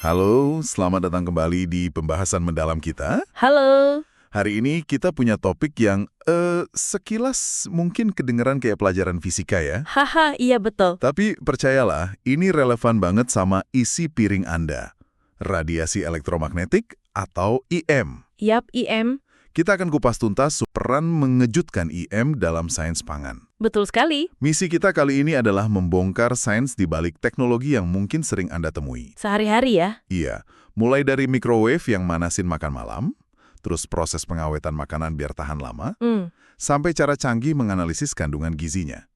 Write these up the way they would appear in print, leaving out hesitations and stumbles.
Halo, selamat datang kembali di pembahasan mendalam kita. Halo. Hari ini kita punya topik yang sekilas mungkin kedengeran kayak pelajaran fisika ya. Haha, iya betul. Tapi percayalah, ini relevan banget sama isi piring Anda. Radiasi elektromagnetik atau IM. Yap, IM. Kita akan kupas tuntas peran mengejutkan IM dalam sains pangan. Betul sekali. Misi kita kali ini adalah membongkar sains di balik teknologi yang mungkin sering Anda temui. Sehari-hari ya. Iya, mulai dari microwave yang manasin makan malam, terus proses pengawetan makanan biar tahan lama, sampai cara canggih menganalisis kandungan gizinya.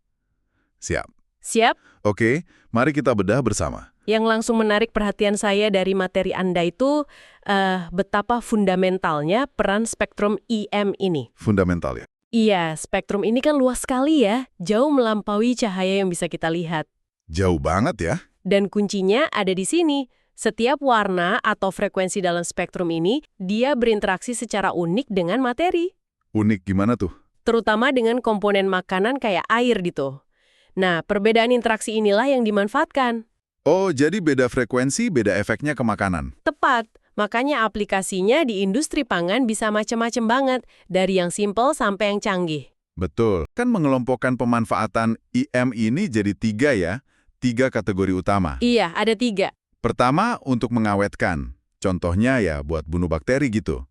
Siap? Siap. Oke, mari kita bedah bersama. Yang langsung menarik perhatian saya dari materi Anda itu betapa fundamentalnya peran spektrum IM ini. Fundamental ya? Iya, spektrum ini kan luas sekali ya, jauh melampaui cahaya yang bisa kita lihat. Jauh banget ya? Dan kuncinya ada di sini. Setiap warna atau frekuensi dalam spektrum ini, dia berinteraksi secara unik dengan materi. Unik gimana tuh? Terutama dengan komponen makanan kayak air gitu. Nah, perbedaan interaksi inilah yang dimanfaatkan. Oh, jadi beda frekuensi, beda efeknya ke makanan. Tepat. Makanya aplikasinya di industri pangan bisa macam-macam banget, dari yang simple sampai yang canggih. Betul. Kan mengelompokkan pemanfaatan IM ini jadi 3 ya? 3 kategori utama. Iya, ada 3. Pertama, untuk mengawetkan. Contohnya ya buat bunuh bakteri gitu.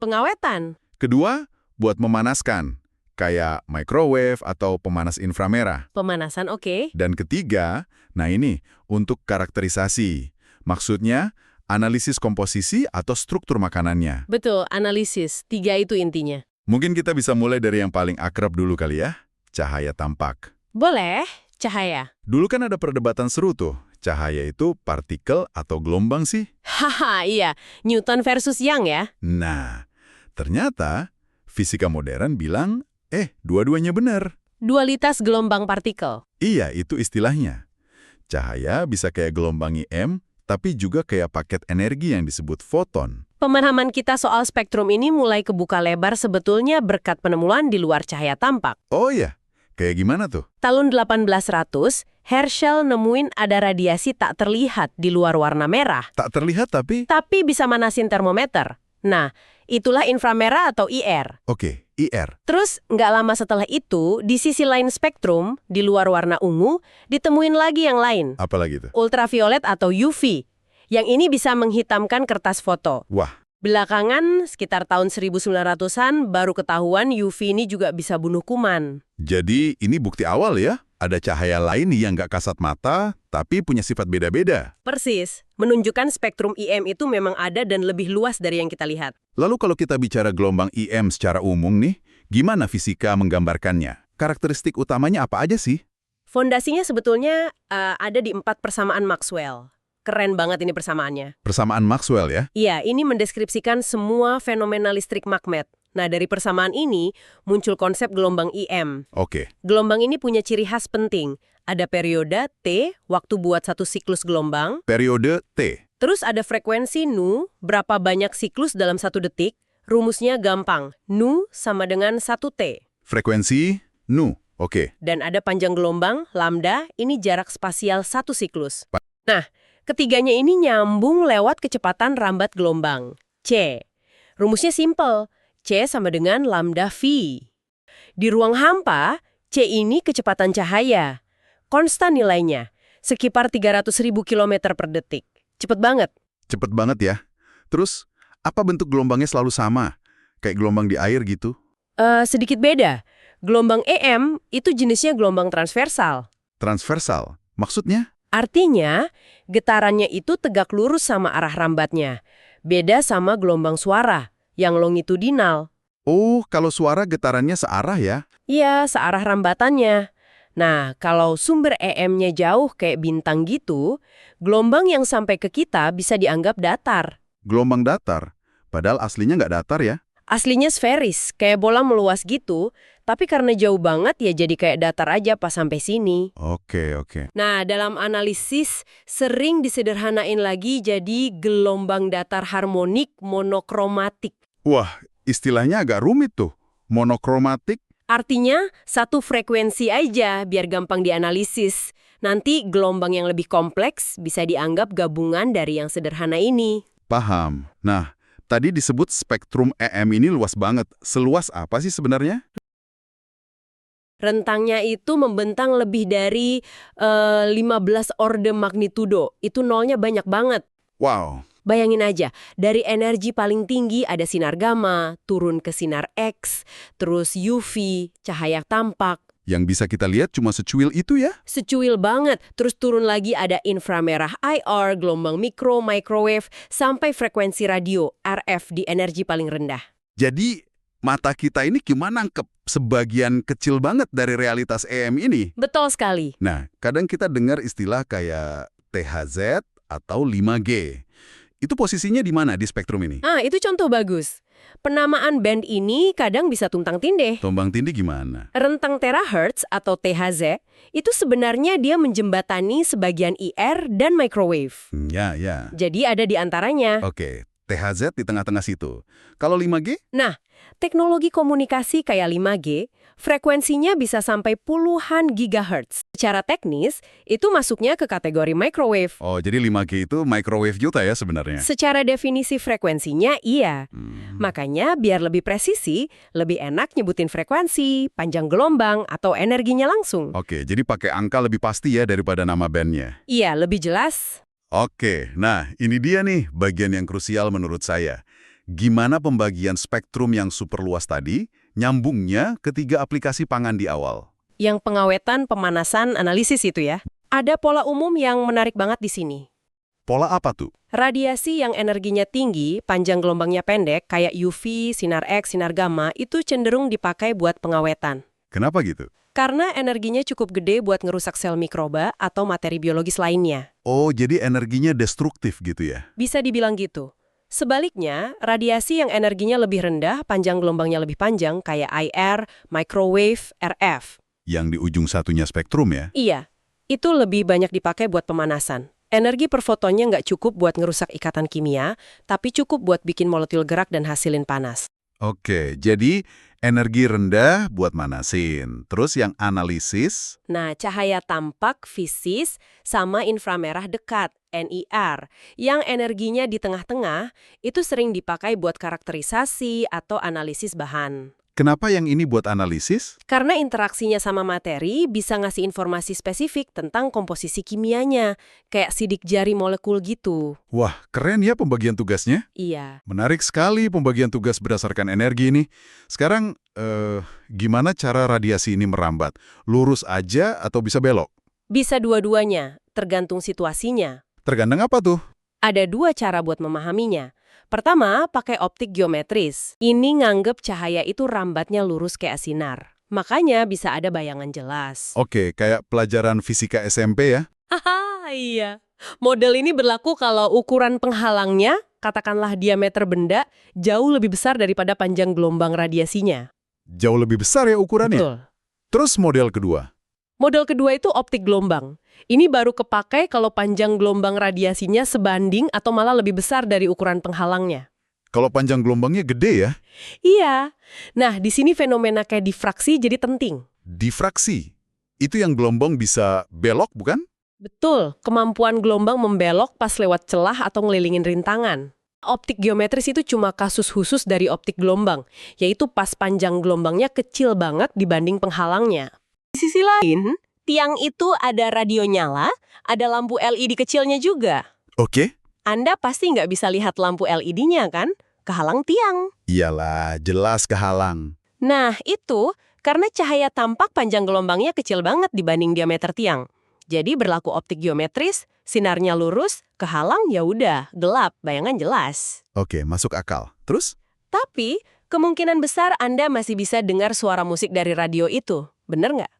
Pengawetan. Kedua, buat memanaskan. Kayak microwave atau pemanas inframerah. Pemanasan oke. Dan ketiga, nah ini, untuk karakterisasi. Maksudnya, analisis komposisi atau struktur makanannya. Betul, analisis. 3 itu intinya. Mungkin kita bisa mulai dari yang paling akrab dulu kali ya, cahaya tampak. Boleh, cahaya. Dulu kan ada perdebatan seru tuh, cahaya itu partikel atau gelombang sih? Haha, iya. Newton versus Young ya. Nah, ternyata fisika modern bilang, dua-duanya benar. Dualitas gelombang partikel. Iya, itu istilahnya. Cahaya bisa kayak gelombang IM, tapi juga kayak paket energi yang disebut foton. Pemahaman kita soal spektrum ini mulai kebuka lebar sebetulnya berkat penemuan di luar cahaya tampak. Oh iya, kayak gimana tuh? Tahun 1800, Herschel nemuin ada radiasi tak terlihat di luar warna merah, Tak terlihat tapi... tapi bisa manasin termometer. Nah, itulah inframerah atau IR. Oke, IR. Terus, nggak lama setelah itu, di sisi lain spektrum, di luar warna ungu, ditemuin lagi yang lain. Apalagi tuh? Ultraviolet atau UV. Yang ini bisa menghitamkan kertas foto. Wah, Belakangan, sekitar tahun 1900-an, baru ketahuan UV ini juga bisa bunuh kuman. jadi ini bukti awal ya? Ada cahaya lain yang nggak kasat mata, tapi punya sifat beda-beda. Persis, menunjukkan spektrum IM itu memang ada dan lebih luas dari yang kita lihat. Lalu kalau kita bicara gelombang IM secara umum nih, gimana fisika menggambarkannya? Karakteristik utamanya apa aja sih? Fondasinya sebetulnya ada di 4 persamaan Maxwell. Keren banget ini persamaannya. Persamaan Maxwell ya? Iya, ini mendeskripsikan semua fenomena listrik magnet. Nah, dari persamaan ini muncul konsep gelombang IM. Oke. Gelombang ini punya ciri khas penting. Ada periode T, waktu buat satu siklus gelombang. Periode T. Terus ada frekuensi nu, berapa banyak siklus dalam 1 detik. Rumusnya gampang, nu sama dengan 1T. Frekuensi nu. Oke. Dan ada panjang gelombang, lambda, ini jarak spasial 1 siklus. Nah, ketiganya ini nyambung lewat kecepatan rambat gelombang, C. Rumusnya simple, C sama dengan lambda V. Di ruang hampa, C ini kecepatan cahaya. Konstan nilainya, sekitar 300.000 km per detik. Cepet banget. Cepet banget ya. Terus, apa bentuk gelombangnya selalu sama? Kayak gelombang di air gitu? Sedikit beda. Gelombang EM itu jenisnya gelombang transversal. Transversal. Maksudnya? Artinya, getarannya itu tegak lurus sama arah rambatnya. Beda sama gelombang suara, yang longitudinal. Oh, kalau suara getarannya searah ya? Iya, searah rambatannya. Nah, kalau sumber EM-nya jauh kayak bintang gitu, gelombang yang sampai ke kita bisa dianggap datar. Gelombang datar. Padahal aslinya nggak datar ya? Aslinya sferis, kayak bola meluas gitu, tapi karena jauh banget ya jadi kayak datar aja pas sampai sini. Oke. Nah, dalam analisis sering disederhanain lagi jadi gelombang datar harmonik monokromatik. Wah, istilahnya agak rumit tuh. Monokromatik. Artinya, satu frekuensi aja biar gampang dianalisis. Nanti gelombang yang lebih kompleks bisa dianggap gabungan dari yang sederhana ini. Paham. Nah, tadi disebut spektrum EM ini luas banget. Seluas apa sih sebenarnya? Rentangnya itu membentang lebih dari 15 orde magnitudo. Itu nolnya banyak banget. Wow. Bayangin aja, dari energi paling tinggi ada sinar gamma, turun ke sinar X, terus UV, cahaya tampak. Yang bisa kita lihat cuma secuil itu ya? Secuil banget, terus turun lagi ada inframerah IR, gelombang mikro, microwave, sampai frekuensi radio, RF di energi paling rendah. Jadi, mata kita ini gimana nangkep sebagian kecil banget dari realitas EM ini? Betul sekali. Nah, kadang kita dengar istilah kayak THZ atau 5G. Itu posisinya di mana di spektrum ini? Itu contoh bagus. Penamaan band ini kadang bisa tumpang tindih. Tumpang tindih gimana? Rentang terahertz atau THZ itu sebenarnya dia menjembatani sebagian IR dan microwave. Ya. Jadi ada di antaranya. Oke, THZ di tengah-tengah situ. Kalau 5G? Nah, teknologi komunikasi kayak 5G, frekuensinya bisa sampai puluhan gigahertz. Secara teknis, itu masuknya ke kategori microwave. Oh, jadi 5G itu microwave juga ya sebenarnya? Secara definisi frekuensinya, iya. Makanya biar lebih presisi, lebih enak nyebutin frekuensi, panjang gelombang, atau energinya langsung. Oke, jadi pakai angka lebih pasti ya daripada nama bandnya. Iya, lebih jelas. Oke, nah ini dia nih bagian yang krusial menurut saya. Gimana pembagian spektrum yang super luas tadi, nyambungnya ke 3 aplikasi pangan di awal? Yang pengawetan, pemanasan, analisis itu ya. Ada pola umum yang menarik banget di sini. Pola apa tuh? Radiasi yang energinya tinggi, panjang gelombangnya pendek, kayak UV, sinar X, sinar gamma, itu cenderung dipakai buat pengawetan. Kenapa gitu? Karena energinya cukup gede buat ngerusak sel mikroba atau materi biologis lainnya. Oh, jadi energinya destruktif gitu ya? Bisa dibilang gitu. Sebaliknya, radiasi yang energinya lebih rendah, panjang gelombangnya lebih panjang, kayak IR, microwave, RF. Yang di ujung satunya spektrum ya? Iya, itu lebih banyak dipakai buat pemanasan. Energi per fotonnya nggak cukup buat ngerusak ikatan kimia, tapi cukup buat bikin molekul gerak dan hasilin panas. Oke, jadi energi rendah buat manasin. Terus yang analisis? Nah, cahaya tampak, fisis, sama inframerah dekat, NIR, yang energinya di tengah-tengah, itu sering dipakai buat karakterisasi atau analisis bahan. Kenapa yang ini buat analisis? Karena interaksinya sama materi bisa ngasih informasi spesifik tentang komposisi kimianya, kayak sidik jari molekul gitu. Wah, keren ya pembagian tugasnya. Iya. Menarik sekali pembagian tugas berdasarkan energi ini. Sekarang, gimana cara radiasi ini merambat? Lurus aja atau bisa belok? Bisa dua-duanya, tergantung situasinya. Tergantung apa tuh? Ada 2 cara buat memahaminya. Pertama, pakai optik geometris. Ini nganggep cahaya itu rambatnya lurus kayak sinar. Makanya bisa ada bayangan jelas. Oke, kayak pelajaran fisika SMP ya? Haha, iya. Model ini berlaku kalau ukuran penghalangnya, katakanlah diameter benda, jauh lebih besar daripada panjang gelombang radiasinya. Jauh lebih besar ya ukurannya? Betul. Terus model kedua? Model kedua itu optik gelombang. Ini baru kepakai kalau panjang gelombang radiasinya sebanding atau malah lebih besar dari ukuran penghalangnya. Kalau panjang gelombangnya gede ya? Iya. Nah, di sini fenomena kayak difraksi jadi penting. Difraksi. Itu yang gelombang bisa belok, bukan? Betul, kemampuan gelombang membelok pas lewat celah atau ngelilingin rintangan. Optik geometris itu cuma kasus khusus dari optik gelombang, yaitu pas panjang gelombangnya kecil banget dibanding penghalangnya. Di sisi lain, tiang itu ada radio nyala, ada lampu LED kecilnya juga. Oke. Anda pasti nggak bisa lihat lampu LED-nya kan? Kehalang tiang. Iyalah, jelas kehalang. Nah, itu karena cahaya tampak panjang gelombangnya kecil banget dibanding diameter tiang. Jadi berlaku optik geometris, sinarnya lurus, kehalang ya udah, gelap, bayangan jelas. Oke, masuk akal. Terus? Tapi, kemungkinan besar Anda masih bisa dengar suara musik dari radio itu. Bener nggak?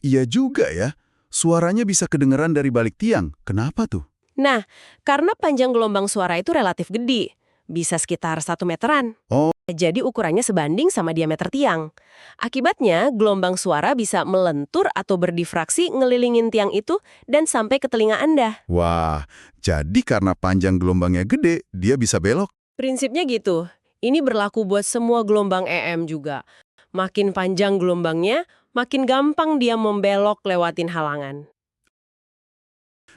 Iya juga ya. Suaranya bisa kedengeran dari balik tiang. Kenapa tuh? Nah, karena panjang gelombang suara itu relatif gede. Bisa sekitar 1 meteran. Oh. Jadi ukurannya sebanding sama diameter tiang. Akibatnya, gelombang suara bisa melentur atau berdifraksi ngelilingin tiang itu dan sampai ke telinga Anda. Wah, jadi karena panjang gelombangnya gede, dia bisa belok. Prinsipnya gitu. Ini berlaku buat semua gelombang EM juga. Makin panjang gelombangnya, makin gampang dia membelok lewatin halangan.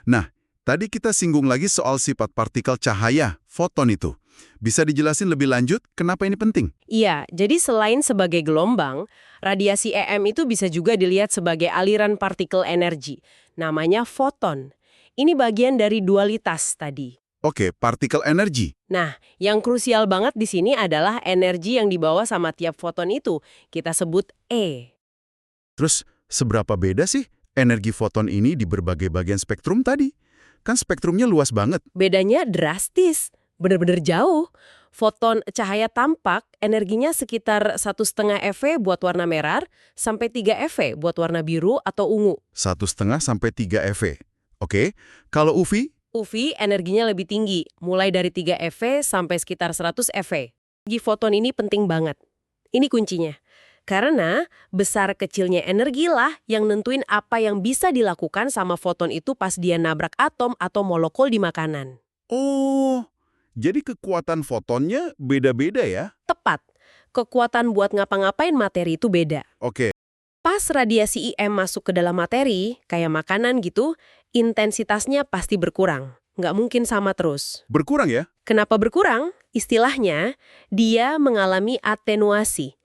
Nah, tadi kita singgung lagi soal sifat partikel cahaya, foton itu. Bisa dijelasin lebih lanjut kenapa ini penting? Iya, jadi selain sebagai gelombang, radiasi EM itu bisa juga dilihat sebagai aliran partikel energi. Namanya foton. Ini bagian dari dualitas tadi. Oke, partikel energi. Nah, yang krusial banget di sini adalah energi yang dibawa sama tiap foton itu. Kita sebut E. Terus, seberapa beda sih energi foton ini di berbagai bagian spektrum tadi? Kan spektrumnya luas banget. Bedanya drastis, bener-bener jauh. Foton cahaya tampak energinya sekitar 1,5 eV buat warna merah sampai 3 eV buat warna biru atau ungu. 1,5 sampai 3 eV. Oke, kalau UV? UV energinya lebih tinggi, mulai dari 3 eV sampai sekitar 100 eV. Energi foton ini penting banget. Ini kuncinya. Karena besar kecilnya energi lah yang nentuin apa yang bisa dilakukan sama foton itu pas dia nabrak atom atau molekul di makanan. Oh, jadi kekuatan fotonnya beda-beda ya? Tepat. Kekuatan buat ngapa-ngapain materi itu beda. Oke. Pas radiasi IM masuk ke dalam materi, kayak makanan gitu, intensitasnya pasti berkurang. Nggak mungkin sama terus. Berkurang ya? Kenapa berkurang? Istilahnya, dia mengalami atenuasi.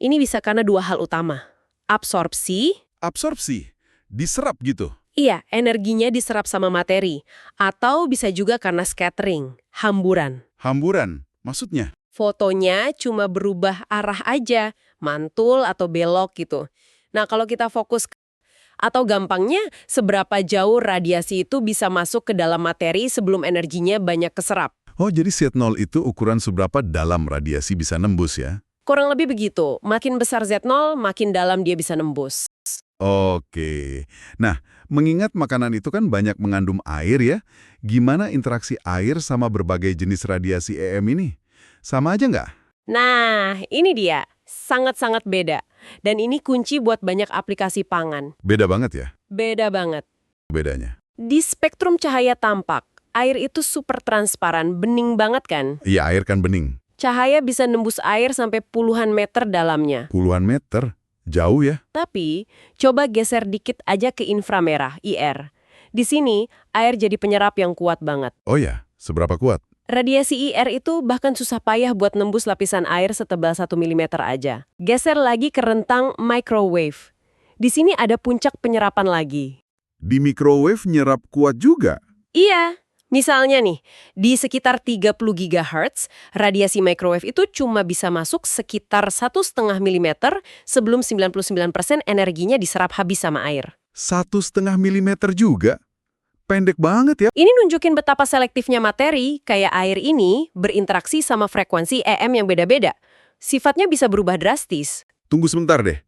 Ini bisa karena dua hal utama. Absorpsi. Absorpsi. Diserap gitu. Iya, energinya diserap sama materi. Atau bisa juga karena scattering, hamburan. Hamburan. Maksudnya? Fotonya cuma berubah arah aja, mantul atau belok gitu. Nah, kalau kita fokus atau gampangnya, seberapa jauh radiasi itu bisa masuk ke dalam materi sebelum energinya banyak keserap. Oh, jadi Z0 itu ukuran seberapa dalam radiasi bisa nembus ya? Kurang lebih begitu. Makin besar Z0, makin dalam dia bisa nembus. Oke. Nah, mengingat makanan itu kan banyak mengandung air ya, gimana interaksi air sama berbagai jenis radiasi EM ini? Sama aja nggak? Nah, ini dia. Sangat-sangat beda. Dan ini kunci buat banyak aplikasi pangan. Beda banget ya? Beda banget. Bedanya. Di spektrum cahaya tampak, air itu super transparan, bening banget kan? Iya, air kan bening. Cahaya bisa nembus air sampai puluhan meter dalamnya. Puluhan meter? Jauh ya? Tapi, coba geser dikit aja ke inframerah, IR. Di sini, air jadi penyerap yang kuat banget. Oh ya, seberapa kuat? Radiasi IR itu bahkan susah payah buat nembus lapisan air setebal 1 mm aja. Geser lagi ke rentang microwave. Di sini ada puncak penyerapan lagi. Di microwave nyerap kuat juga? Iya. Misalnya nih, di sekitar 30 GHz, radiasi microwave itu cuma bisa masuk sekitar 1,5 mm sebelum 99% energinya diserap habis sama air. 1,5 milimeter juga? Pendek banget ya? Ini nunjukin betapa selektifnya materi, kayak air ini, berinteraksi sama frekuensi EM yang beda-beda. Sifatnya bisa berubah drastis. Tunggu sebentar deh.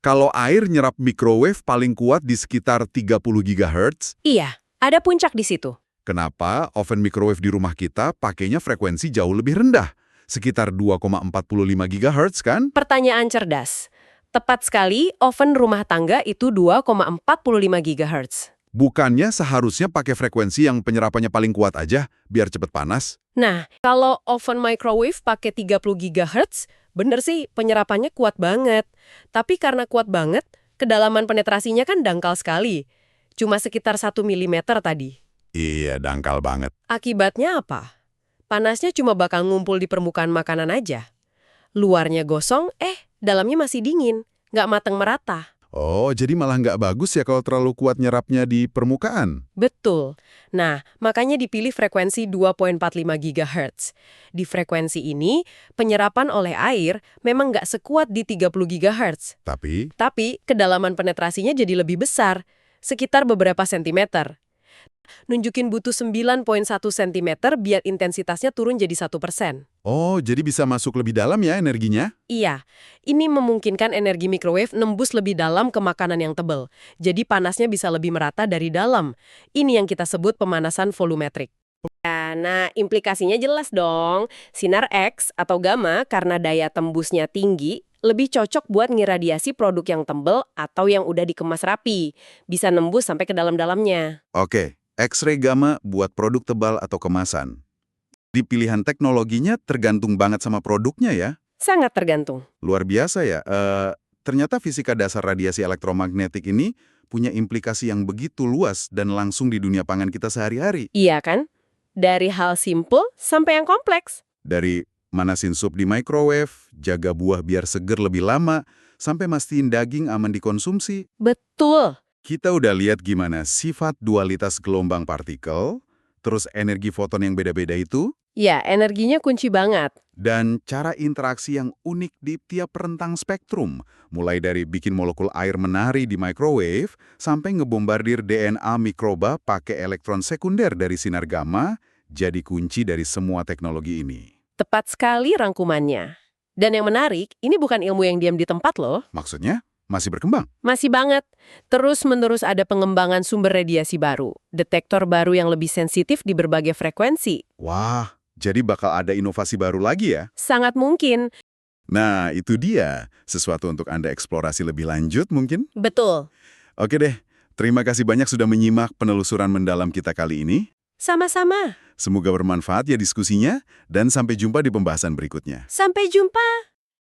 Kalau air nyerap microwave paling kuat di sekitar 30 GHz, Iya, ada puncak di situ. kenapa oven microwave di rumah kita pakainya frekuensi jauh lebih rendah? Sekitar 2,45 GHz kan? Pertanyaan cerdas. Tepat sekali, oven rumah tangga itu 2,45 GHz. Bukannya seharusnya pakai frekuensi yang penyerapannya paling kuat aja, biar cepet panas? Nah, kalau oven microwave pakai 30 GHz, bener sih penyerapannya kuat banget. Tapi karena kuat banget, kedalaman penetrasinya kan dangkal sekali. Cuma sekitar 1 mm tadi. Iya, dangkal banget. Akibatnya apa? Panasnya cuma bakal ngumpul di permukaan makanan aja. Luarnya gosong, dalamnya masih dingin, nggak mateng merata. Oh, jadi malah nggak bagus ya kalau terlalu kuat nyerapnya di permukaan? Betul. Nah, makanya dipilih frekuensi 2,45 GHz. Di frekuensi ini, penyerapan oleh air memang nggak sekuat di 30 GHz. Tapi, kedalaman penetrasinya jadi lebih besar, sekitar beberapa sentimeter. Nunjukin butuh 9,1 cm biar intensitasnya turun jadi 1%. Oh, jadi bisa masuk lebih dalam ya energinya? Iya, ini memungkinkan energi microwave nembus lebih dalam ke makanan yang tebal. Jadi panasnya bisa lebih merata dari dalam. Ini yang kita sebut pemanasan volumetrik. Nah, implikasinya jelas dong. Sinar X atau gamma karena daya tembusnya tinggi, lebih cocok buat ngiradiasi produk yang tebal atau yang udah dikemas rapi. Bisa nembus sampai ke dalam-dalamnya. Oke, X-ray gamma buat produk tebal atau kemasan. Di pilihan teknologinya tergantung banget sama produknya ya? Sangat tergantung. Luar biasa ya. Ternyata fisika dasar radiasi elektromagnetik ini punya implikasi yang begitu luas dan langsung di dunia pangan kita sehari-hari. Iya kan? Dari hal simple sampai yang kompleks. Dari manasin sup di microwave, jaga buah biar seger lebih lama, sampai mastiin daging aman dikonsumsi. Betul. Kita udah lihat gimana sifat dualitas gelombang partikel, terus energi foton yang beda-beda itu, Ya, energinya kunci banget. dan cara interaksi yang unik di tiap rentang spektrum, mulai dari bikin molekul air menari di microwave, sampai ngebombardir DNA mikroba pakai elektron sekunder dari sinar gamma, jadi kunci dari semua teknologi ini. Tepat sekali rangkumannya. Dan yang menarik, ini bukan ilmu yang diam di tempat loh. Maksudnya, masih berkembang. Masih banget. Terus-menerus ada pengembangan sumber radiasi baru, detektor baru yang lebih sensitif di berbagai frekuensi. Wah, jadi bakal ada inovasi baru lagi ya? Sangat mungkin. Nah, itu dia. Sesuatu untuk Anda eksplorasi lebih lanjut mungkin? Betul. Oke deh, terima kasih banyak sudah menyimak penelusuran mendalam kita kali ini. Sama-sama. Semoga bermanfaat ya diskusinya, dan sampai jumpa di pembahasan berikutnya. Sampai jumpa.